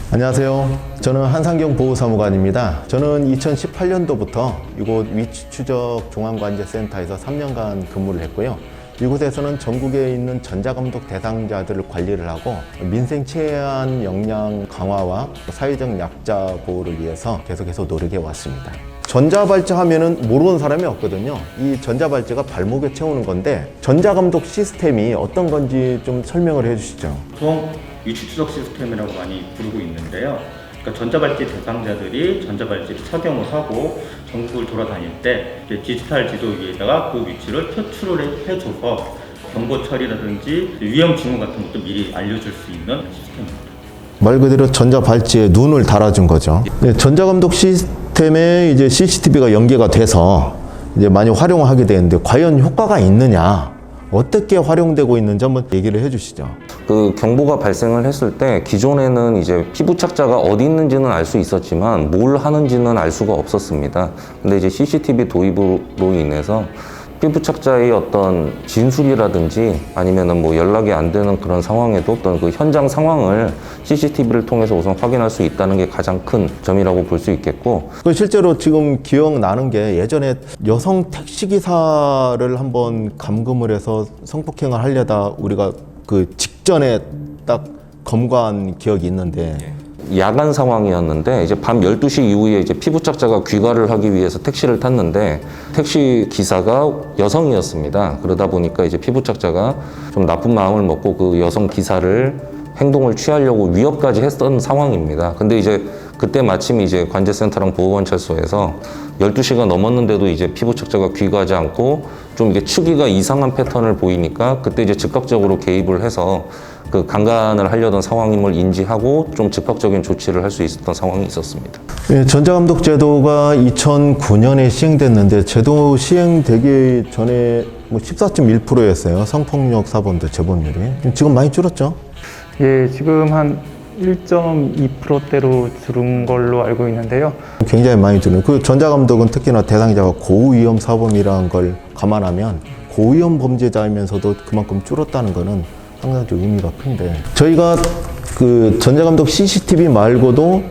안녕하세요. 저는 한상경 보호사무관입니다. 저는 2018년도부터 이곳 위치추적 종합관제센터에서 3년간 근무를 했고요. 이곳에서는 전국에 있는 전자감독 대상자들을 관리를 하고 민생 치안 역량 강화와 사회적 약자 보호를 위해서 계속해서 노력해 왔습니다. 전자발찌 하면은 모르는 사람이 없거든요. 이 전자발찌가 발목에 채우는 건데 전자감독 시스템이 어떤 건지 좀 설명을 해 주시죠. 보통 위치추적 시스템이라고 많이 부르고 있는데요. 그러니까 전자발찌 대상자들이 전자발찌를 착용을 하고 전국을 돌아다닐 때 디지털 지도 위에다가 그 위치를 표출을 해줘서 경보 처리라든지 위험 징후 같은 것도 미리 알려줄 수 있는 시스템입니다. 말 그대로 전자발찌에 눈을 달아준 거죠. 네, 전자감독 시스템에 이제 CCTV가 연계가 돼서 이제 많이 활용하게 되는데 과연 효과가 있느냐? 어떻게 활용되고 있는지 한번 얘기를 해주시죠. 그 경보가 발생을 했을 때 기존에는 이제 피부착자가 어디 있는지는 알 수 있었지만 뭘 하는지는 알 수가 없었습니다. 근데 이제 CCTV 도입으로 인해서 피부착자의 어떤 진술이라든지 아니면은 뭐 연락이 안 되는 그런 상황에도 어떤 그 현장 상황을 CCTV를 통해서 우선 확인할 수 있다는 게 가장 큰 점이라고 볼 수 있겠고, 실제로 지금 기억나는 게 예전에 여성 택시기사를 한번 감금을 해서 성폭행을 하려다 우리가 그 직전에 딱 검거한 기억이 있는데 야간 상황이었는데 이제 밤 12시 이후에 이제 피부착자가 귀가를 하기 위해서 택시를 탔는데 택시 기사가 여성이었습니다. 그러다 보니까 이제 피부착자가 좀 나쁜 마음을 먹고 그 여성 기사를 행동을 취하려고 위협까지 했던 상황입니다. 근데 이제 그때 마침 이제 관제센터랑 보호관찰소에서 12시가 넘었는데도 이제 피부착자가 귀가하지 않고 좀 이게 추기가 이상한 패턴을 보이니까 그때 이제 즉각적으로 개입을 해서 그 강간을 하려던 상황임을 인지하고 좀 즉각적인 조치를 할 수 있었던 상황이 있었습니다. 예, 전자감독 제도가 2009년에 시행됐는데 제도 시행되기 전에 뭐 14.1%였어요. 성폭력 사범들 재범률이. 지금 많이 줄었죠? 예, 지금 한 1.2%대로 줄은 걸로 알고 있는데요. 굉장히 많이 줄은. 그 전자감독은 특히나 대상자가 고위험 사범이라는 걸 감안하면 고위험 범죄자이면서도 그만큼 줄었다는 거는 상당히 의미가 큰데, 저희가 그 전자감독 CCTV 말고도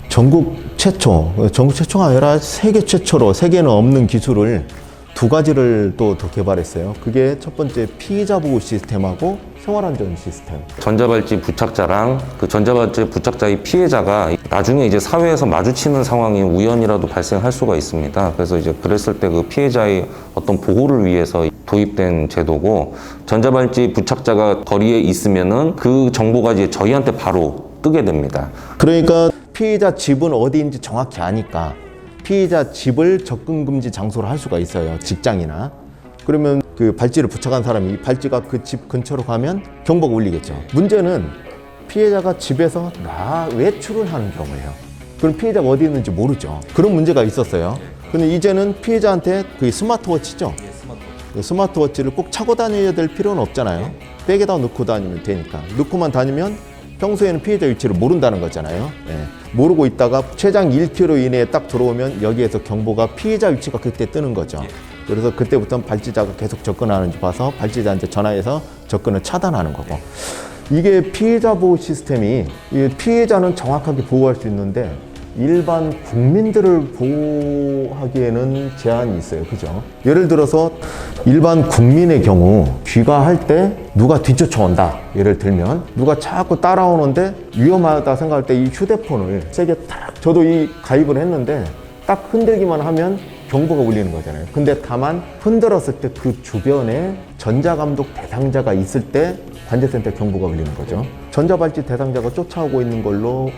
전국 최초가 아니라 세계 최초로, 세계에는 없는 기술을 두 가지를 또 더 개발했어요. 그게 첫 번째 피의자 보호 시스템하고 생활안전 시스템. 전자발찌 부착자랑 그 전자발찌 부착자의 피해자가 나중에 이제 사회에서 마주치는 상황이 우연이라도 발생할 수가 있습니다. 그래서 이제 그랬을 때 그 피해자의 어떤 보호를 위해서 도입된 제도고, 전자발찌 부착자가 거리에 있으면은 그 정보가 이제 저희한테 바로 뜨게 됩니다. 그러니까 피해자 집은 어디인지 정확히 아니까 피해자 집을 접근 금지 장소로 할 수가 있어요. 직장이나. 그러면 그 발찌를 부착한 사람이 발찌가 그 집 근처로 가면 경보가 울리겠죠. 문제는 피해자가 집에서 외출을 하는 경우예요. 그럼 피해자가 어디 있는지 모르죠. 그런 문제가 있었어요. 근데 이제는 피해자한테 그 스마트워치죠. 스마트워치를 꼭 차고 다녀야 될 필요는 없잖아요. 백에다 넣고 다니면 되니까. 넣고만 다니면 평소에는 피해자 위치를 모른다는 거잖아요. 모르고 있다가 최장 1km 이내에 딱 들어오면 여기에서 경보가 피해자 위치가 그때 뜨는 거죠. 그래서 그때부터는 발찌자가 계속 접근하는지 봐서 발찌자한테 전화해서 접근을 차단하는 거고. 이게 피해자 보호 시스템이 피해자는 정확하게 보호할 수 있는데 일반 국민들을 보호하기에는 제한이 있어요. 그죠? 예를 들어서 일반 국민의 경우 귀가할 때 누가 뒤쫓아온다. 예를 들면 누가 자꾸 따라오는데 위험하다 생각할 때 이 휴대폰을 세게 딱, 저도 이 가입을 했는데 딱 흔들기만 하면 경보가 울리는 거잖아요. 근데 다만 흔들었을 때 그 주변에 전자감독 대상자가 있을 때 관제센터 경보가 울리는 거죠. 전자발찌 대상자가 쫓아오고 있는 걸로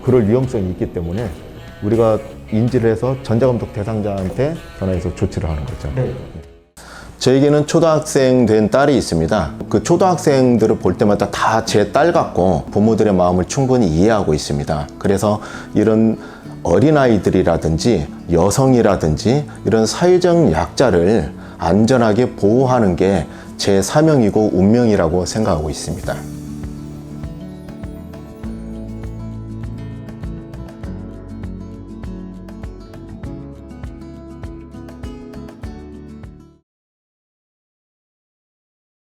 그럴 위험성이 있기 때문에 우리가 인지를 해서 전자감독 대상자한테 전화해서 조치를 하는 거죠. 저에게는 초등학생 된 딸이 있습니다. 그 초등학생들을 볼 때마다 다 제 딸 같고 부모들의 마음을 충분히 이해하고 있습니다. 그래서 이런 어린아이들이라든지 여성이라든지 이런 사회적 약자를 안전하게 보호하는 게 제 사명이고 운명이라고 생각하고 있습니다.